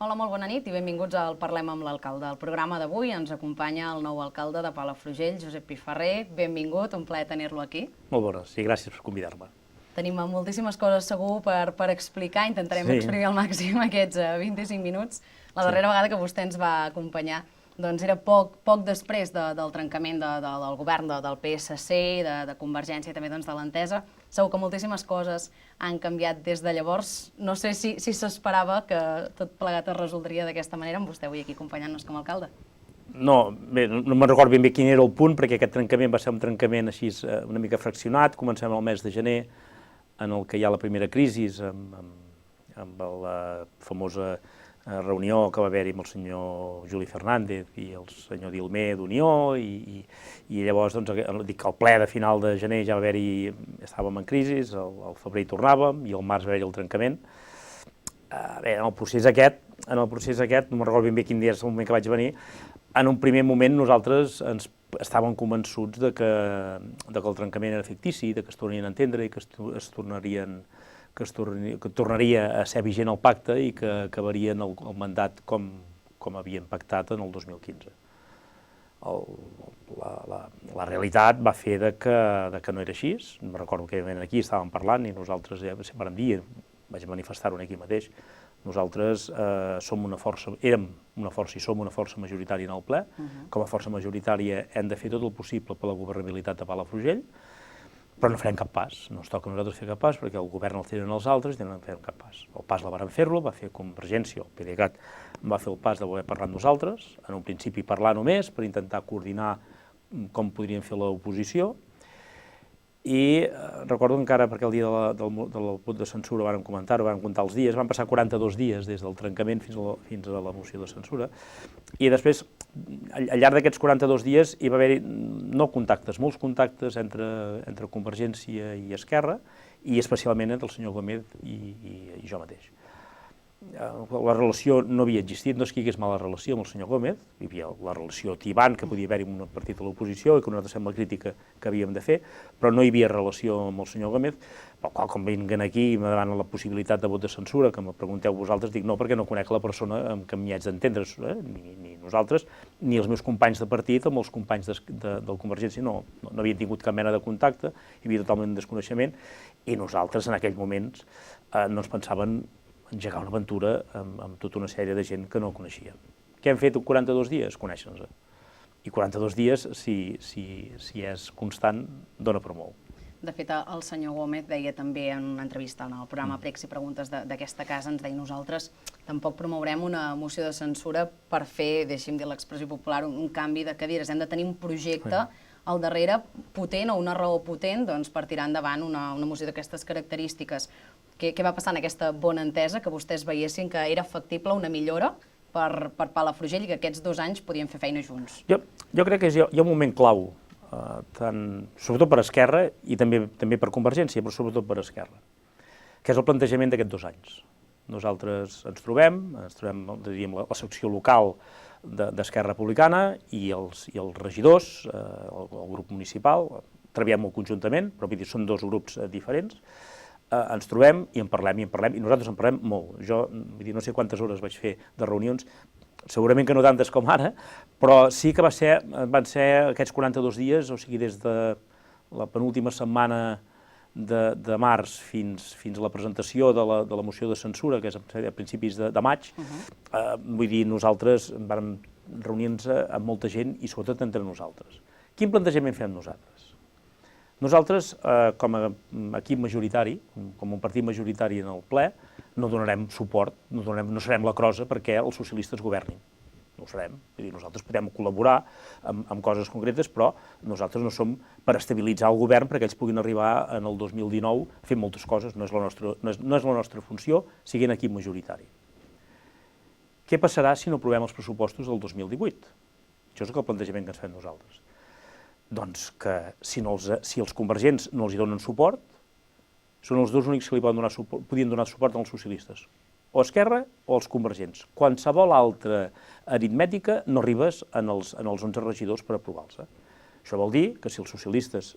Hola, molt bona nit i benvinguts al Parlem amb l'alcalde. El programa d'avui ens acompanya el nou alcalde de Palafrugell, Josep Piferrer. Benvingut, un plaer tenir-lo aquí. Molt bones, i gràcies per convidar-me. Tenim moltíssimes coses segur per explicar, intentarem exprimir al màxim aquests 25 minuts. La darrera vegada que vostè ens va acompanyar era poc després del trencament del govern del PSC, de Convergència i també de l'Entesa. Segur que moltíssimes coses han canviat des de llavors. No sé si s'esperava que tot plegat es resoldria d'aquesta manera amb vostè avui aquí acompanyant-nos com a alcalde. No, bé, no me'n recordo ben bé quin era el punt, perquè aquest trencament va ser un trencament així una mica fraccionat. Comencem al mes de gener, en el que hi ha la primera crisi, amb la famosa reunió que va haver-hi amb el senyor Juli Fernández i el senyor Dilmé d'Unió, i llavors, dic que al ple de final de gener ja va haver-hi, estàvem en crisi, al febrer hi tornàvem, i al març va haver-hi el trencament. Bé, en el procés aquest, no me'n recordo ben bé quin dia és el moment que vaig venir, en un primer moment nosaltres estàvem convençuts de que el trencament era fictici, de que es tornarien a entendre i que tornaria a ser vigent el pacte i que acabarien el mandat com havien pactat en el 2015. La realitat va fer que no era així. Me'n recordo que aquí estàvem parlant i nosaltres sempre vam dir, vaig manifestar-ho aquí mateix, nosaltres érem una força i som una força majoritària en el ple. Com a força majoritària hem de fer tot el possible per la governabilitat de Palafrugell, però no farem cap pas. No ens toca a nosaltres fer cap pas perquè el govern el tenen els altres i no en fem cap pas. El pas la vàrem fer-lo, va fer Convergència, el PDeCAT va fer el pas de voler parlar amb nosaltres, en un principi parlar només per intentar coordinar com podríem fer l'oposició, i recordo encara, perquè el dia del vot de censura vàrem comentar-ho, vàrem comptar els dies, van passar 42 dies des del trencament fins a la moció de censura, i després, al llarg d'aquests 42 dies, hi va haver no contactes, molts contactes entre Convergència i Esquerra, i especialment entre el senyor Gómez i jo mateix. La relació no havia existit, no és que hi hagués mala relació amb el senyor Gómez, hi havia la relació tibant que podia haver-hi un partit a l'oposició i que nosaltres fem la crítica que havíem de fer, però no hi havia relació amb el senyor Gómez, pel qual quan vinguen aquí i me demanen la possibilitat de vot de censura, que me pregunteu vosaltres, dic no, perquè no conec la persona amb qui m'hi haig d'entendre, ni nosaltres, ni els meus companys de partit, amb els companys del Convergència, no havien tingut cap mena de contacte, hi havia totalment desconeixement, i nosaltres en aquells moments no ens pensaven engegar una aventura amb tota una sèrie de gent que no coneixíem. Què hem fet 42 dies? Conèixer-nos. I 42 dies, si és constant, dona per molt. De fet, el senyor Gómez deia també en una entrevista en el programa Pregs i Preguntes d'aquesta casa, ens deia nosaltres tampoc promourem una moció de censura per fer, deixi'm dir l'expressió popular, un canvi de cadires. Hem de tenir un projecte al darrere potent o una raó potent per tirar endavant una moció d'aquestes característiques. Què va passar en aquesta bona entesa, que vostès veiessin que era factible una millora per Palafrugell i que aquests 2 anys podien fer feina junts? Jo crec que hi ha un moment clau, sobretot per Esquerra i també per Convergència, però sobretot per Esquerra, que és el plantejament d'aquests 2 anys. Nosaltres ens trobem diríem, la secció local d'Esquerra Republicana i els regidors, el grup municipal, treballem molt conjuntament, però són 2 grups diferents, ens trobem i en parlem, i nosaltres en parlem molt. Jo no sé quantes hores vaig fer de reunions, segurament que no tantes com ara, però sí que van ser aquests 42 dies, o sigui, des de la penúltima setmana de març fins a la presentació de la moció de censura, que és a principis de maig. Vull dir, nosaltres vam reunir-nos amb molta gent i sobretot entre nosaltres. Quin plantejament fem nosaltres? Nosaltres, com a equip majoritari, com un partit majoritari en el ple, no donarem suport, no serem la crossa perquè els socialistes governin. No ho serem. Nosaltres podem col·laborar amb coses concretes, però nosaltres no som per estabilitzar el govern perquè ells puguin arribar en el 2019 a fer moltes coses. No és la nostra funció, siguent equip majoritari. Què passarà si no aprovem els pressupostos del 2018? Això és el plantejament que ens fem nosaltres. Doncs que si els convergents no els hi donen suport, són els 2 únics que podien donar suport als socialistes, o Esquerra o els convergents. Qualsevol altra aritmètica no arribes en els 11 regidors per aprovar-los. Això vol dir que si els socialistes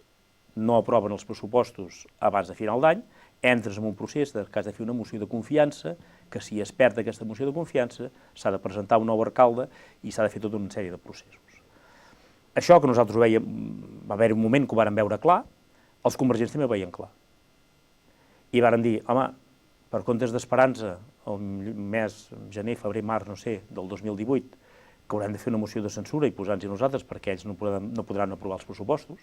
no aproven els pressupostos abans de final d'any, entres en un procés que has de fer una moció de confiança que si es perd aquesta moció de confiança s'ha de presentar un nou alcalde i s'ha de fer tota una sèrie de processos. Això que nosaltres ho veiem, va haver un moment que ho vàrem veure clar, els convergents també ho veien clar. I varen dir, home, per comptes d'Esperança, el mes gener, febrer, març, no sé, del 2018, que haurem de fer una moció de censura i posar-nos a nosaltres perquè ells no podran aprovar els pressupostos,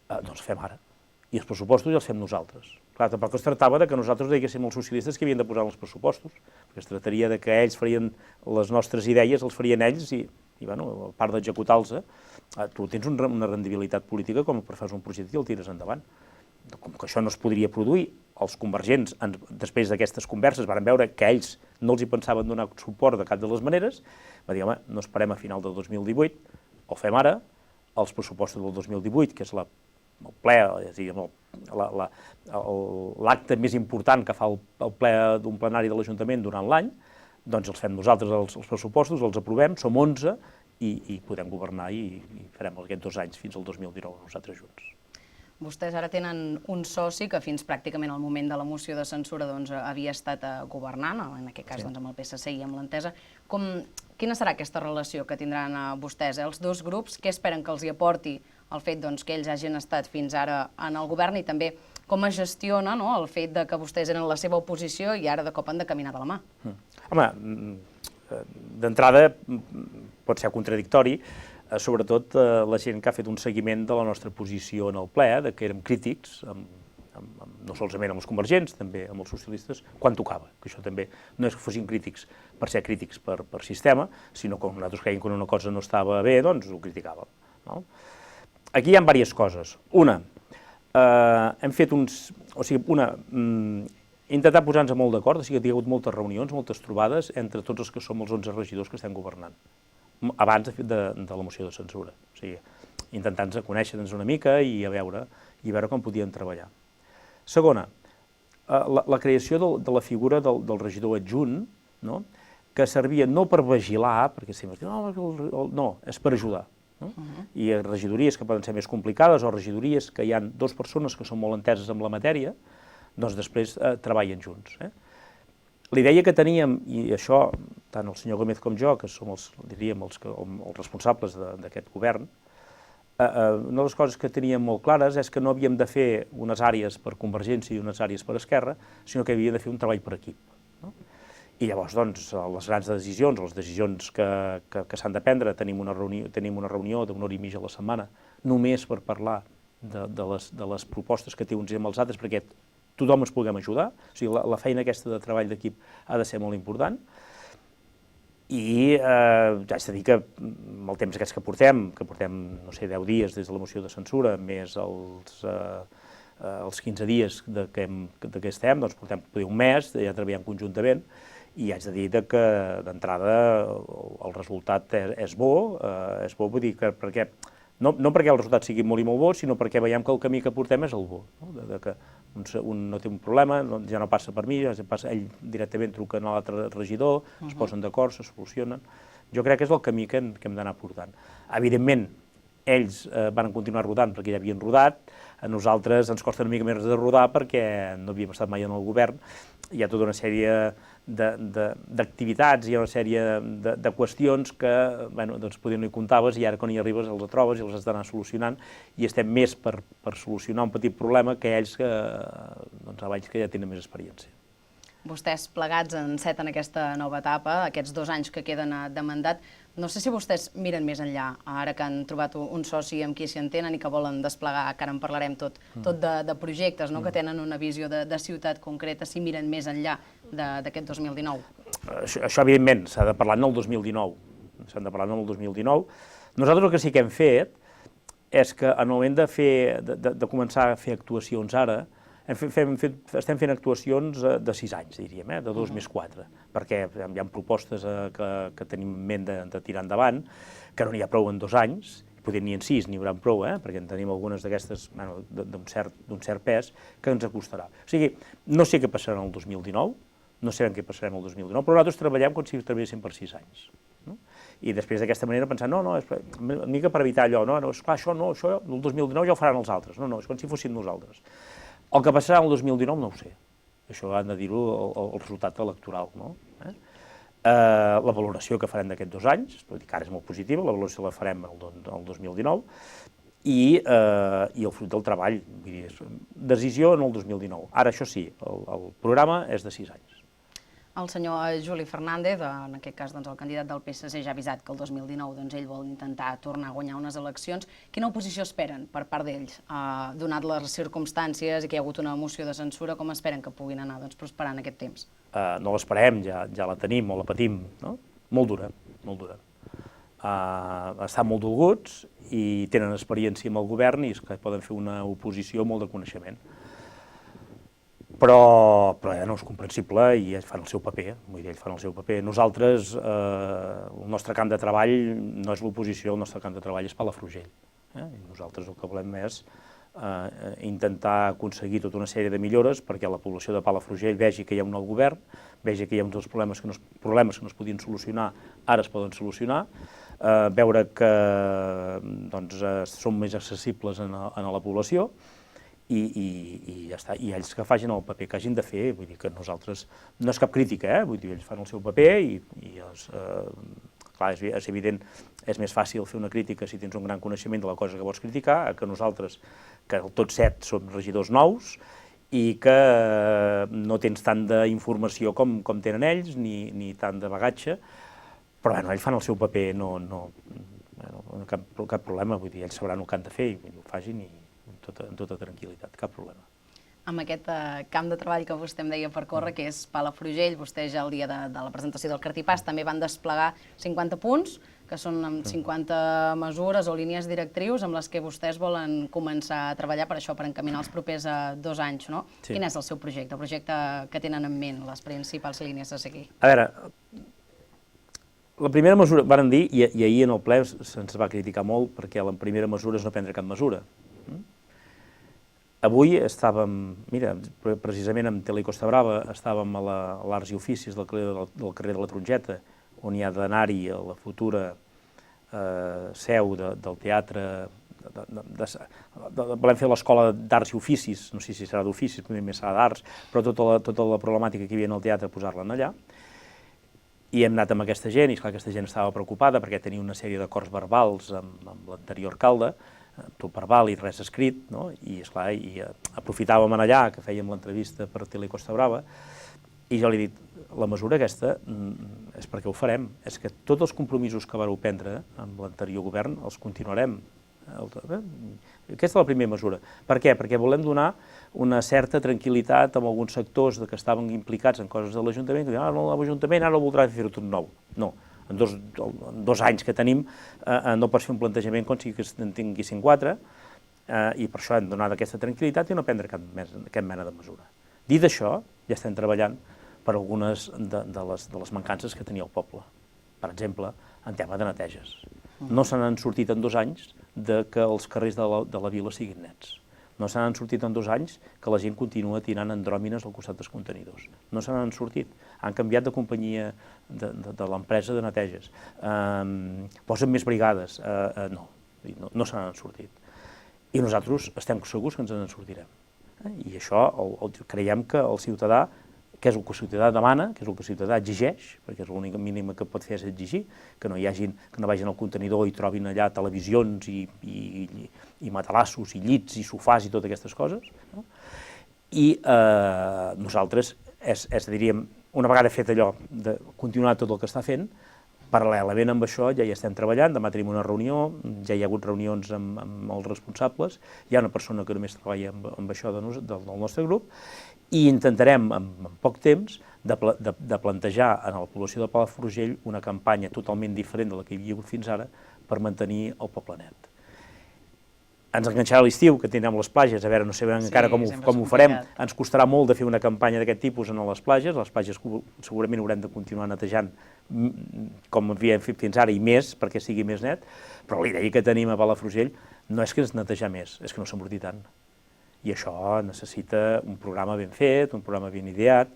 doncs fem ara. I els pressupostos ja els fem nosaltres. Clar, tampoc es tractava de que nosaltres diguéssim als socialistes que havien de posar els pressupostos, perquè es tractaria de que ells farien les nostres idees, els farien ells i bueno, a part d'executar-los, tu tens una rendibilitat política com per fer un projecte i el tires endavant. Com que això no es podria produir, els convergents, després d'aquestes converses, van veure que ells no els hi pensaven donar suport de cap de les maneres, va dir, home, no esperem a final del 2018, ho fem ara, els pressupostos del 2018, que és el ple, és a dir, l'acte més important que fa el ple d'un plenari de l'Ajuntament durant l'any, doncs els fem nosaltres els pressupostos, els aprovem, som 11 i podem governar i farem aquests 2 anys fins al 2019 nosaltres junts. Vostès ara tenen un soci que fins pràcticament al moment de la moció de censura havia estat governant, en aquest cas amb el PSC i amb l'Entesa. Quina serà aquesta relació que tindran vostès, els dos grups? Què esperen que els hi aporti el fet que ells hagin estat fins ara en el govern i també com es gestiona el fet que vostès eren la seva oposició i ara de cop han de caminar de la mà? Home, d'entrada pot ser contradictori, sobretot la gent que ha fet un seguiment de la nostra posició en el ple, que érem crítics, no solament amb els convergents, també amb els socialistes, quan tocava, que això també no és que fossin crítics per ser crítics per sistema, sinó que nosaltres creiem que una cosa no estava bé, doncs ho criticàvem. Aquí hi ha diverses coses. Una, hem fet intentar posar-nos molt d'acord, o sigui que hi ha hagut moltes reunions, moltes trobades entre tots els que som els 11 regidors que estem governant, abans de la moció de censura. O sigui, intentant-nos conèixer-nos una mica i a veure com podíem treballar. Segona, la creació de la figura del regidor adjunt, que servia no per vigilar, perquè sempre es diu, no, és per ajudar. I regidories que poden ser més complicades o regidories que hi ha 2 persones que són molt enteses amb la matèria, doncs després treballen junts. La idea que teníem, i això tant el senyor Gómez com jo, que som els responsables d'aquest govern, una de les coses que teníem molt clares és que no havíem de fer unes àrees per Convergència i unes àrees per Esquerra, sinó que havíem de fer un treball per equip. I llavors, doncs, les grans decisions, les decisions que s'han de prendre, tenim una reunió d'una hora i mitja a la setmana, només per parlar de les propostes que té uns i amb els altres, perquè tothom ens puguem ajudar. O sigui, la feina aquesta de treball d'equip ha de ser molt important. I haig de dir que amb el temps aquests que portem, no sé, 10 dies des de la moció de censura, més els 15 dies que estem, doncs portem un mes, ja treballem conjuntament, i haig de dir que d'entrada el resultat és bo, vull dir que perquè no perquè el resultat sigui molt i molt bo, sinó perquè veiem que el camí que portem és el bo, que un no té un problema, ja no passa per mi, ell directament truca a l'altre regidor, es posen d'acord, se solucionen. Jo crec que és el camí que hem d'anar portant. Evidentment, ells van continuar rodant perquè ja havien rodat, a nosaltres ens costa una mica més de rodar perquè no havíem estat mai en el govern, hi ha tota una sèrie d'activitats, hi ha una sèrie de qüestions que potser no hi comptaves i ara quan hi arribes els trobes i els has d'anar solucionant i estem més per solucionar un petit problema que ells que ja tenen més experiència. Vostès plegats enceten aquesta nova etapa, aquests 2 anys que queden de mandat. No sé si vostès miren més enllà, ara que han trobat un soci amb qui s'hi entenen i que volen desplegar, que ara en parlarem tot de projectes, que tenen una visió de ciutat concreta, si miren més enllà d'aquest 2019. Això, evidentment, s'ha de parlar en el 2019. Nosaltres el que sí que hem fet és que en el moment de començar a fer actuacions ara, estem fent actuacions de 6 anys, diríem, de 2 més 4, perquè hi ha propostes que tenim en ment de tirar endavant, que no n'hi ha prou en 2 anys, potser ni en 6 n'hi haurà prou, perquè en tenim algunes d'aquestes d'un cert pes, que ens acostarà. O sigui, no sé què passarà en el 2019, no sabem què passarà en el 2019, però nosaltres treballem com si treballéssim per 6 anys. I després d'aquesta manera pensar, no, és una mica per evitar allò, esclar, això el 2019 ja ho faran els altres, no, és com si fossin nosaltres. El que passarà el 2019 no ho sé. Això han de dir-ho el resultat electoral, no? La valoració que farem d'aquests 2 anys, vull dir que ara és molt positiva, la valoració la farem el 2019, i el fruit del treball, vull dir, decisió en el 2019. Ara, això sí, el programa és de 6 anys. El senyor Juli Fernández, en aquest cas el candidat del PSC, ja ha avisat que el 2019 ell vol intentar tornar a guanyar unes eleccions. Quina oposició esperen per part d'ells? Donat les circumstàncies i que hi ha hagut una moció de censura, com esperen que puguin anar prosperant aquest temps? No l'esperem, ja la tenim o la patim, no? Molt dura, molt dura. Estan molt dolguts i tenen experiència amb el govern i poden fer una oposició molt de coneixement. Però ja no és comprensible i ells fan el seu paper, vull dir, ells fan el seu paper. Nosaltres, el nostre camp de treball no és l'oposició, el nostre camp de treball és Palafrugell. I nosaltres el que volem és intentar aconseguir tota una sèrie de millores perquè la població de Palafrugell vegi que hi ha un nou govern, vegi que hi ha uns problemes que no es podien solucionar, ara es poden solucionar, veure que som més accessibles a la població, i ja està, i ells que facin el paper que hagin de fer, vull dir que nosaltres, no és cap crítica, vull dir, ells fan el seu paper i clar, és evident, és més fàcil fer una crítica si tens un gran coneixement de la cosa que vols criticar, que nosaltres, que tots 7 som regidors nous i que no tens tant d'informació com tenen ells, ni tant de bagatge, però ells fan el seu paper, cap problema, vull dir, ells sabran el que han de fer i ho facin amb tota tranquil·litat, cap problema. Amb aquest camp de treball que vostè em deia per córrer, que és Palafrugell, vostès ja el dia de la presentació del Cartipàs també van desplegar 50 punts, que són 50 mesures o línies directrius amb les que vostès volen començar a treballar per això, per encaminar els propers 2 anys, no? Quin és el seu projecte, el projecte que tenen en ment, les principals línies a seguir? A veure, la primera mesura, varen dir, i ahir en el ple se'ns va criticar molt perquè la primera mesura és no prendre cap mesura. Avui estàvem, mira, precisament amb Tele Costa Brava, estàvem a l'Arts i Oficis del carrer de la Tronjeta, on hi ha d'anar-hi la futura seu del teatre, volem fer l'escola d'Arts i Oficis, no sé si serà d'oficis, potser serà d'arts, però tota la problemàtica que hi havia en el teatre, posar-la allà. I hem anat amb aquesta gent, i esclar, aquesta gent estava preocupada perquè tenia una sèrie d'acords verbals amb l'anterior alcalde, tot verbal i res escrit, i esclar, aprofitàvem allà, que fèiem l'entrevista per Tele Costa Brava, i jo li he dit, la mesura aquesta és perquè ho farem, és que tots els compromisos que vareu prendre amb l'anterior govern els continuarem. Aquesta és la primera mesura. Per què? Perquè volem donar una certa tranquil·litat amb alguns sectors que estaven implicats en coses de l'Ajuntament, que diuen, l'Ajuntament ara voldrà fer-ho tot nou. No. En 2 anys que tenim no pots fer un plantejament com si en tinguessin 4 i per això hem donat aquesta tranquil·litat i no prendre cap mena de mesura. Dit això, ja estem treballant per algunes de les mancances que tenia el poble. Per exemple, en tema de neteges. No se n'han sortit en 2 anys que els carrers de la vila siguin nets. No se n'han sortit en 2 anys que la gent continua tirant andròmines al costat dels contenidors. No se n'han sortit. Han canviat de companyia de l'empresa de neteges. Posen més brigades. No se n'han sortit. I nosaltres estem segurs que ens en sortirem. I això creiem que el ciutadà, que és el que el ciutadà demana, que és el que el ciutadà exigeix, perquè és l'única mínima que pot fer és exigir, que no vagin al contenidor i trobin allà televisions i matalassos i llits i sofàs i totes aquestes coses. I nosaltres, diríem, una vegada fet allò de continuar tot el que està fent, paral·lelament amb això ja hi estem treballant, demà tenim una reunió, ja hi ha hagut reunions amb els responsables, hi ha una persona que només treballa amb això del nostre grup, i intentarem, en poc temps, de plantejar a la població de Palafrugell una campanya totalment diferent de la que hi havia hagut fins ara per mantenir el poble net. Ens enganxarà l'estiu, que tindrem les platges, a veure, no sabem encara com ho farem, ens costarà molt de fer una campanya d'aquest tipus en les platges segurament haurem de continuar netejant com havíem fet fins ara i més, perquè sigui més net, però la idea que tenim a Palafrugell no és que ens netejar més, és que no s'embroti tant. I això necessita un programa ben fet, un programa ben ideat,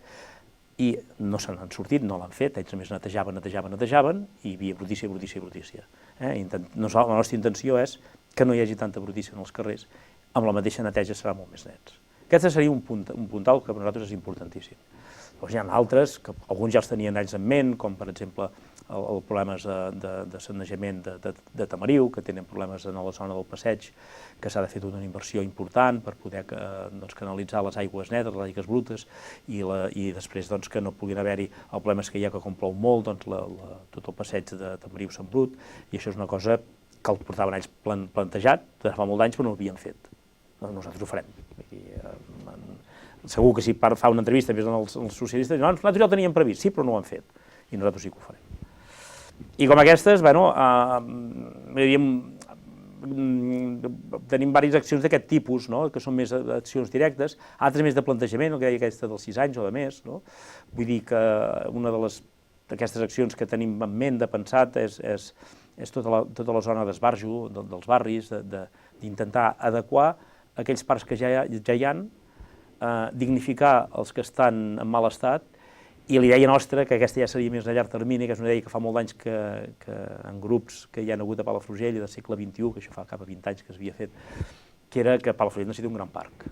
i no se n'han sortit, no l'han fet, ells només netejaven, i hi havia brutícia. La nostra intenció és que no hi hagi tanta brutícia en els carrers, amb la mateixa neteja serà molt més nets. Aquest seria un puntal que per nosaltres és importantíssim. Llavors hi ha altres, que alguns ja els tenien ells en ment, com per exemple els problemes de sanejament de Tamariu, que tenen problemes en la zona del passeig, que s'ha de fer tota una inversió important per poder canalitzar les aigües netes, les aigües brutes, i després que no puguin haver-hi el problema que hi ha que com plou molt, tot el passeig de Tamariu s'embrut, i això és una cosa que el portaven ells plantejat, de fa molt d'anys, però no ho havien fet. Nosaltres ho farem. Segur que si fa una entrevista amb els socialistes, diuen, nosaltres ja ho teníem previst, sí, però no ho han fet, i nosaltres sí que ho farem. I com aquestes, tenim diverses accions d'aquest tipus, que són més accions directes, altres més de plantejament, el que deia aquesta dels 6 anys o de més. Vull dir que una d'aquestes accions que tenim en ment de pensat és tota la zona d'esbarjo, dels barris, d'intentar adequar aquells parcs que ja hi ha, dignificar els que estan en mal estat, i la idea nostra, que aquesta ja seria més a llarg termini, que és una idea que fa molt d'anys que en grups que hi ha hagut a Palafrugell del segle XXI, que això fa cap a 20 anys que s'havia fet, que era que Palafrugell necessita un gran parc.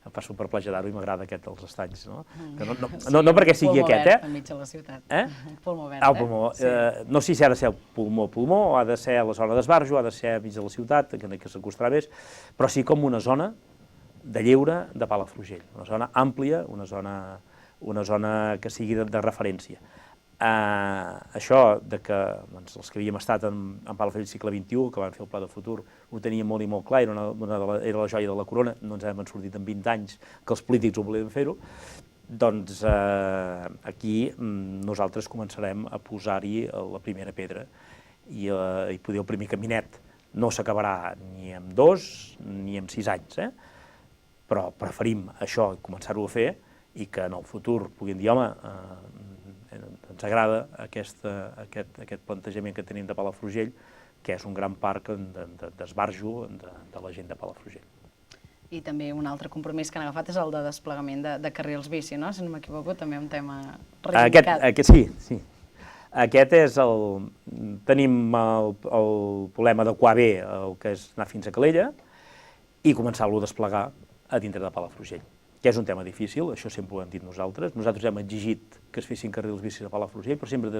Em fa superplejarar-ho i m'agrada aquest dels estanys, no? No perquè sigui aquest, Pulmó verd enmig de la ciutat. Pulmó verd, el pulmó. No sé si ha de ser el pulmó, o ha de ser a la zona d'esbarjo, ha de ser enmig de la ciutat, que s'acostarà més, però sí com una zona de lleure de Palafrugell, una zona àmplia, una zona que sigui de referència. Això que els que havíem estat en Palafrugell segle XXI, que van fer el Pla de Futur, ho teníem molt i molt clar, era la joia de la corona, no ens hem sortit en 20 anys que els polítics ho volien fer-ho, doncs aquí nosaltres començarem a posar-hi la primera pedra i poder el primer caminet. No s'acabarà ni en 2 ni en 6 anys, però preferim això, començar-ho a fer, i que en el futur puguin dir, home, ens agrada aquest plantejament que tenim de Palafrugell, que és un gran parc d'esbarjo de la gent de Palafrugell. I també un altre compromís que han agafat és el de desplegament de carrils bici, no? Si no m'equivoco, també un tema reivindicat. Sí. Aquest és tenim el problema d'adequar bé el que és anar fins a Calella i començar-lo a desplegar a dintre de Palafrugell, que és un tema difícil, això sempre ho hem dit nosaltres. Nosaltres hem exigit que es fessin carrils bicis a Palafrugell, però sempre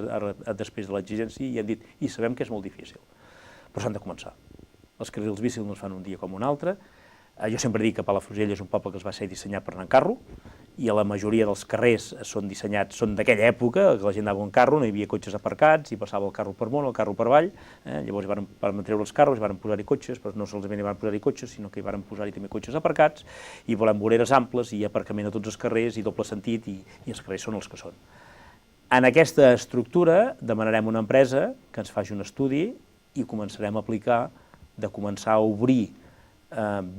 després de l'exigència i hem dit, i sabem que és molt difícil, però s'han de començar. Els carrils bicis no es fan un dia com un altre. Jo sempre dic que Palafrugell és un poble que es va ser dissenyat per anar en carro, i la majoria dels carrers són d'aquella època, que la gent anava en carro, no hi havia cotxes aparcats, i passava el carro per amunt, el carro per avall, llavors van treure els carros, van posar-hi cotxes, però no solament hi van posar-hi cotxes, sinó que hi van posar-hi també cotxes aparcats, i volem voreres amples, i aparcament a tots els carrers, i doble sentit, i els carrers són els que són. En aquesta estructura demanarem una empresa que ens faci un estudi i començarem a aplicar, de començar a obrir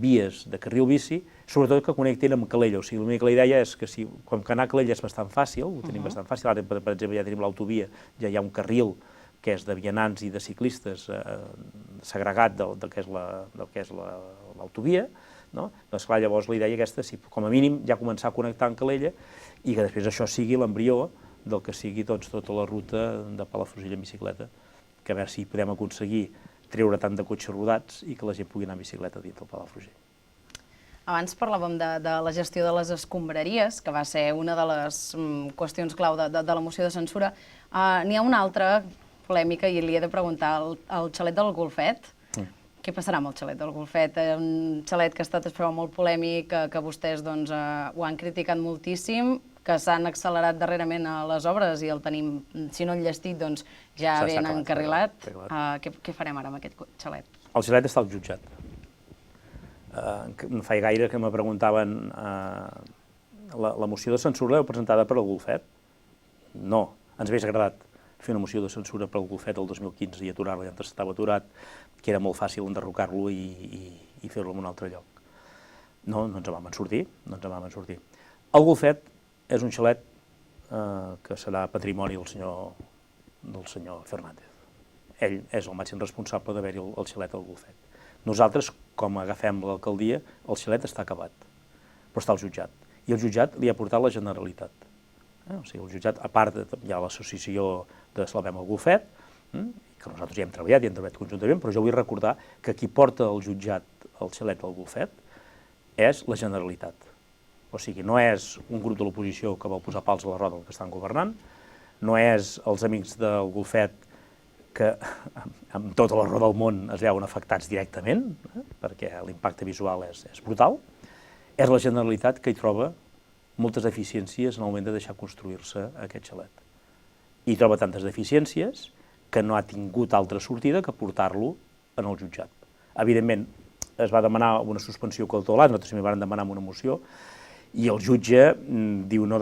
vies de carril bici, sobretot que connectin amb Calella. O sigui, l'única que la idea és que com que anar a Calella és bastant fàcil, ho tenim bastant fàcil, ara per exemple ja tenim l'autovia, ja hi ha un carril que és de vianants i de ciclistes segregat del que és l'autovia, doncs clar, llavors la idea aquesta, com a mínim, ja començar a connectar amb Calella i que després això sigui l'embrió del que sigui tota la ruta de Palafrugell en bicicleta, que a veure si podem aconseguir treure tant de cotxes rodats i que la gent pugui anar en bicicleta dins del Palafrugell. Abans parlàvem de la gestió de les escombraries, que va ser una de les qüestions clau de la moció de censura. N'hi ha una altra polèmica i li he de preguntar, el xalet del Golfet. Què passarà amb el xalet del Golfet? Un xalet que ha estat molt polèmic, que vostès ho han criticat moltíssim, que s'han accelerat darrerament a les obres i el tenim, si no enllestit, doncs ja ben encarrilat. Què farem ara amb aquest xalet? El xalet està al jutjat. No fa gaire que me preguntaven la moció de censura presentada per el Golfet. No, ens hauria agradat fer una moció de censura per al Golfet el 2015 i aturar-lo, ja estava aturat, que era molt fàcil enderrocar-lo i fer-lo en un altre lloc. No ens en vam sortir, El Golfet és un xalet que serà patrimoni del senyor Fernández. Ell és el màxim responsable d'haver-hi el xalet al Golfet. Nosaltres, com agafem l'alcaldia, el xalet està acabat, però està al jutjat. I el jutjat li ha portat la Generalitat. O sigui, el jutjat, a part, hi ha l'associació de Salvem el Golfet, que nosaltres ja hem treballat conjuntament, però jo vull recordar que qui porta al jutjat el xalet al Golfet és la Generalitat. O sigui, no és un grup de l'oposició que vol posar pals a la roda del que estan governant, no és els amics del golfet que amb tota la raó del món es veuen afectats directament, perquè l'impacte visual és brutal, és la Generalitat que hi troba moltes deficiències en el moment de deixar construir-se aquest xalet. I troba tantes deficiències que no ha tingut altra sortida que portar-lo en el jutjat. Evidentment, es va demanar una suspensió cautelar, nosaltres també vam demanar una moció, i el jutge diu no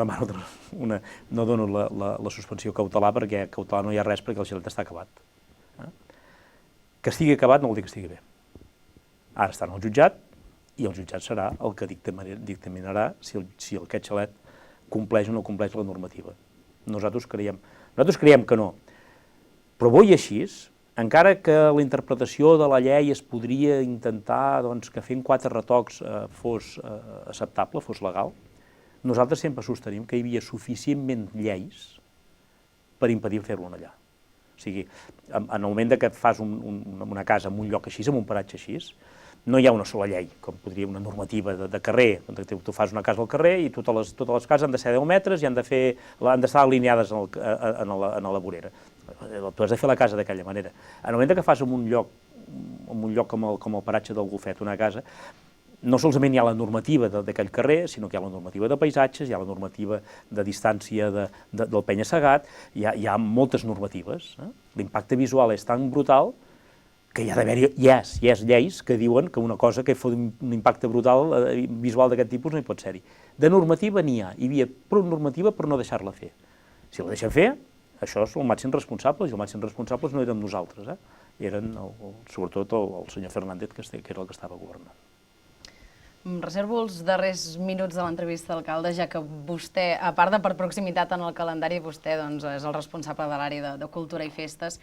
dono la suspensió cautelar perquè cautelar no hi ha res perquè el xalet està acabat. Que estigui acabat no vol dir que estigui bé. Ara està en el jutjat i el jutjat serà el que dictaminarà si aquest xalet compleix o no compleix la normativa. Nosaltres creiem que no. Però bo i així, encara que la interpretació de la llei es podria intentar que fent 4 retocs fos acceptable, fos legal, nosaltres sempre sostenim que hi havia suficientment lleis per impedir fer-lo allà. O sigui, en el moment que fas una casa en un lloc així, en un paratge així, no hi ha una sola llei, com podria una normativa de carrer. Tu fas una casa al carrer i totes les cases han de ser 10 metres i han d'estar alineades en la vorera. Tu has de fer la casa d'aquella manera. En el moment que fas en un lloc com el paratge del Golfet, una casa, no solament hi ha la normativa d'aquell carrer, sinó que hi ha la normativa de paisatges, hi ha la normativa de distància del penya-segat, hi ha moltes normatives. L'impacte visual és tan brutal que hi ha d'haver-hi lleis que diuen que una cosa que fa un impacte brutal visual d'aquest tipus no hi pot ser-hi. De normativa n'hi ha, hi havia prou normativa per no deixar-la fer. Si la deixen fer, això és el màxim responsable, i els màxims responsables no érem nosaltres, eren sobretot el senyor Fernández, que era el que estava governant. Em reservo els darrers minuts de l'entrevista, alcalde, ja que vostè, a part de per proximitat en el calendari, vostè és el responsable de l'àrea de cultura i festes,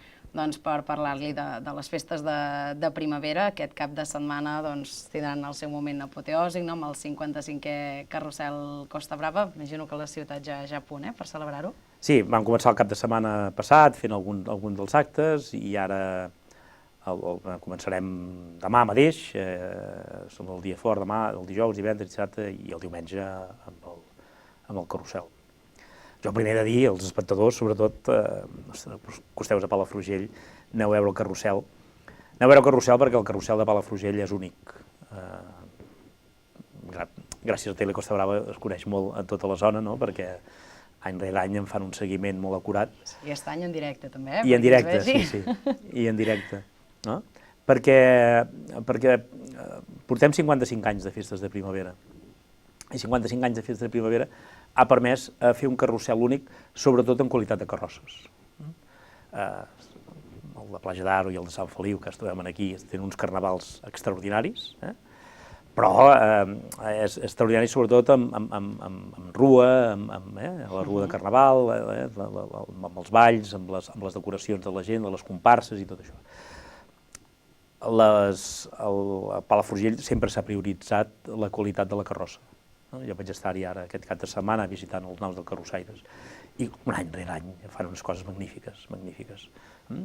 per parlar-li de les festes de primavera. Aquest cap de setmana tindran el seu moment apoteòsic, amb el 55è Carrusel Costa Brava. Imagino que la ciutat ja a punt per celebrar-ho. Sí, vam començar el cap de setmana passat fent algun dels actes i ara començarem demà mateix, som el dia fort demà, el dijous, divendres, dissabte i el diumenge amb el carrusel. Jo primer he de dir als espectadors, sobretot, que esteu a Palafrugell, aneu a veure el carrusel. Aneu a veure el carrusel perquè el carrusel de Palafrugell és únic. Gràcies a Tele Costa Brava es coneix molt a tota la zona, perquè any rere any en fan un seguiment molt acurat. I aquest any en directe també, I en directe, sí, i en directe. Perquè portem 55 anys de festes de primavera i 55 anys de festes de primavera ha permès fer un carrusel únic, sobretot en qualitat de carrosses. El de Platja d'Aro i el de Sant Feliu, que es trobem aquí, tenen uns carnavals extraordinaris, però és extraordinari sobretot amb rua, amb la rua de carnaval, amb els balls, amb les decoracions de la gent, de les comparses i tot això. A Palafrugell sempre s'ha prioritzat la qualitat de la carrossa. Jo vaig estar-hi ara aquest cap de setmana visitant els naus del Carrossaires i un any rere any fan unes coses magnífiques, magnífiques.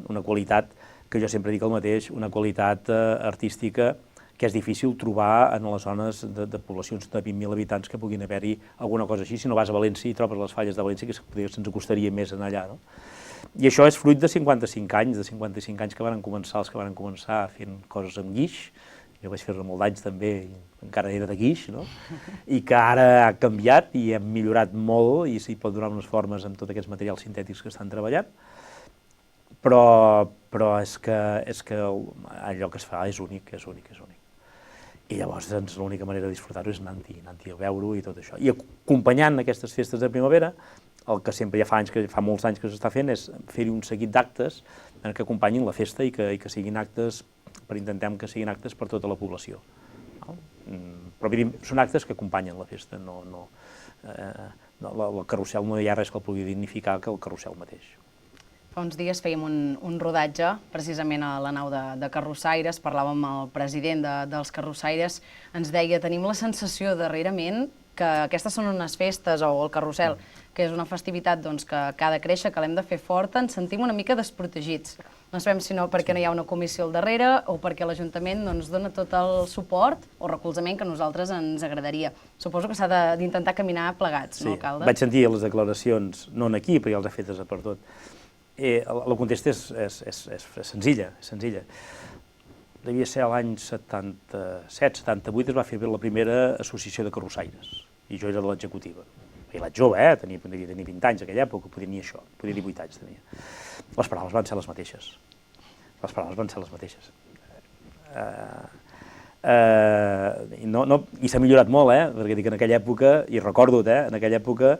Una qualitat, que jo sempre dic el mateix, una qualitat artística que és difícil trobar en les zones de poblacions de 20.000 habitants que puguin haver-hi alguna cosa així. Si no vas a València i trobes les falles de València, que se'ns costaria més anar allà, no? I això és fruit de 55 anys que van començar fent coses amb guix, jo vaig fer-ne molt d'anys també, i encara era de guix, i que ara ha canviat i hem millorat molt i s'hi pot donar unes formes amb tots aquests materials sintètics que estan treballant, però és que allò que es fa és únic, és únic, és únic. I llavors l'única manera de disfrutar-ho és anar-hi a veure-ho i tot això. I acompanyant aquestes festes de primavera, el que sempre ja fa molts anys que s'està fent és fer-hi un seguit d'actes que acompanyin la festa i que siguin actes, intentem que siguin actes per tota la població. Però són actes que acompanyen la festa, el carrusel no hi ha res que el pugui dignificar que el carrusel mateix. Fa uns dies fèiem un rodatge, precisament a la nau de Carrossaires, parlàvem amb el president dels Carrossaires, ens deia, tenim la sensació darrerament que aquestes són unes festes, o el carrusel, que és una festivitat que ha de créixer, que l'hem de fer forta, ens sentim una mica desprotegits. No sabem si no perquè no hi ha una comissió al darrere o perquè l'Ajuntament no ens dona tot el suport o recolzament que a nosaltres ens agradaria. Suposo que s'ha d'intentar caminar plegats, no, alcalde? Vaig sentir les declaracions, no aquí, però ja les he fetes per tot. La contesta és senzilla, Devia ser l'any 77-78, es va fer la primera associació de carrossaires, i jo era de l'executiva. I l'any jove, tenia 20 anys en aquella època, podia ni això, podia 18 anys tenia. Les paraules van ser les mateixes. I s'ha millorat molt, perquè dic en aquella època, i recordo, en aquella època,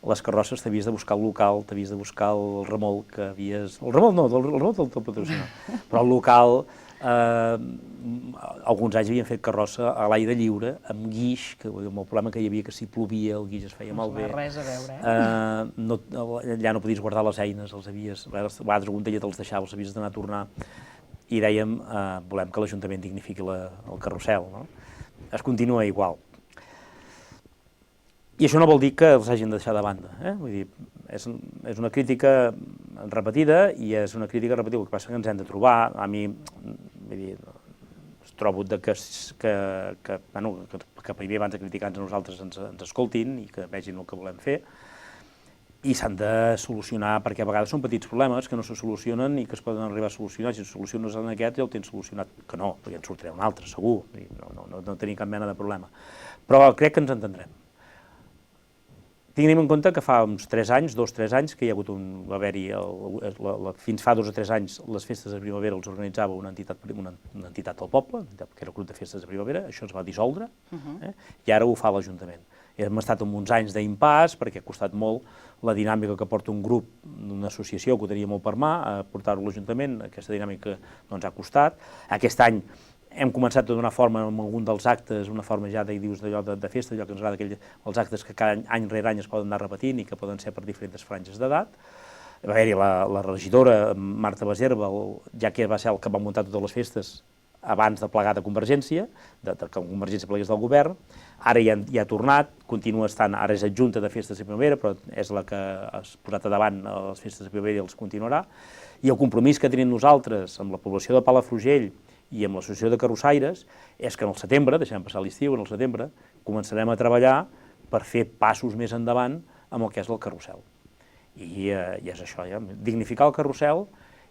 les carrosses t'havies de buscar el local, t'havies de buscar el remolc que havies... El remolc no, el remolc te'l patrocinar, però el local... alguns anys havien fet carrossa a l'aire lliure, amb guix, que amb el problema que hi havia que si plovia el guix es feia malbé. No res a veure, Allà no podies guardar les eines, a vegades algun dia te'ls deixava, els havies d'anar a tornar, i dèiem, volem que l'Ajuntament dignifiqui el carrusel, no? Es continua igual. I això no vol dir que els hagin de deixar de banda, vull dir, és una crítica repetida i és una crítica repetida, el que passa que ens hem de trobar, a mi, vull dir, trobo que primer abans de criticar-nos a nosaltres ens escoltin i que vegin el que volem fer i s'han de solucionar, perquè a vegades són petits problemes que no se solucionen i que es poden arribar a solucionar. Si soluciones en aquest ja el tens solucionat, que no, perquè en sortirà un altre, segur, no tenim cap mena de problema. Però crec que ens entendrem. Tinguem en compte que fa uns 3 anys, 2-3 anys, que hi ha hagut fins fa 2 o 3 anys, les festes de primavera els organitzava una entitat del poble, que era el Club de Festes de Primavera, això es va dissoldre, i ara ho fa l'Ajuntament. Hem estat en uns anys d'impàs, perquè ha costat molt la dinàmica que porta un grup, una associació que ho tenia molt per mà, a portar-ho a l'Ajuntament, aquesta dinàmica ha costat. Aquest any hem començat a donar forma en algun dels actes, una forma ja de festa, allò que ens agrada, els actes que cada any rere any es poden anar repetint i que poden ser per diferents franges d'edat. Va haver-hi la regidora, Marta Baserba, ja que va ser el que va muntar totes les festes abans de plegar de Convergència, que Convergència plegués del govern, ara ja ha tornat, continua estant, ara és adjunta de festes de primavera, però és la que ha posat a davant les festes de primavera i els continuarà, i el compromís que tenim nosaltres amb la població de Palafrugell i amb l'associació de carrossaires és que en el setembre, deixem passar l'estiu, en el setembre, començarem a treballar per fer passos més endavant amb el que és el carrusel. I és això, dignificar el carrusel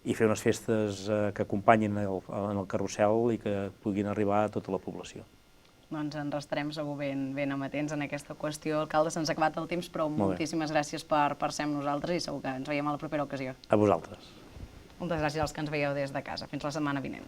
i fer unes festes que acompanyin el carrusel i que puguin arribar a tota la població. Doncs ens restarem segur ben amatents en aquesta qüestió. Alcalde, se'ns ha acabat el temps, però moltíssimes gràcies per ser amb nosaltres i segur que ens veiem a la propera ocasió. A vosaltres. Moltes gràcies als que ens veieu des de casa. Fins la setmana vinent.